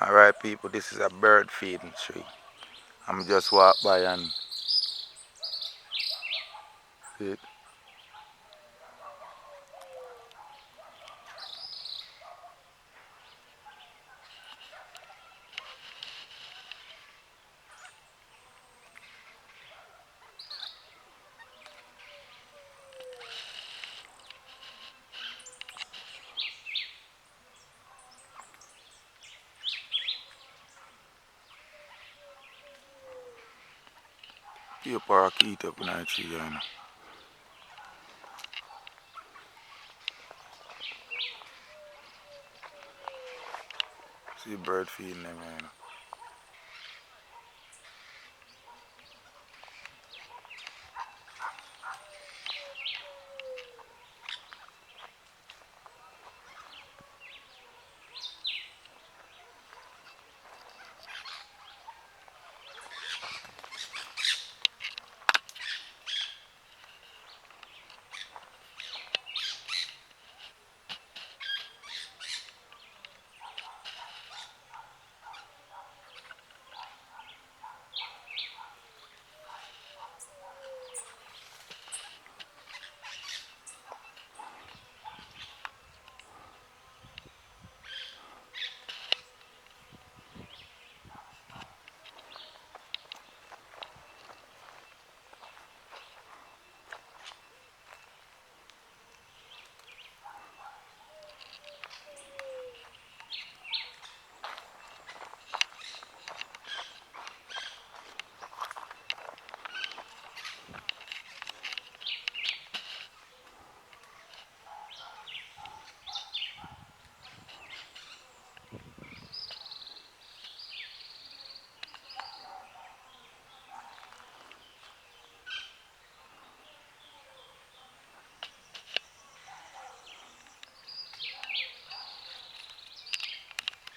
Alright people, this is a bird feeding tree. I'm just walk by and see it. Here park eat up in the tree, you know. See bird feeding them, you know.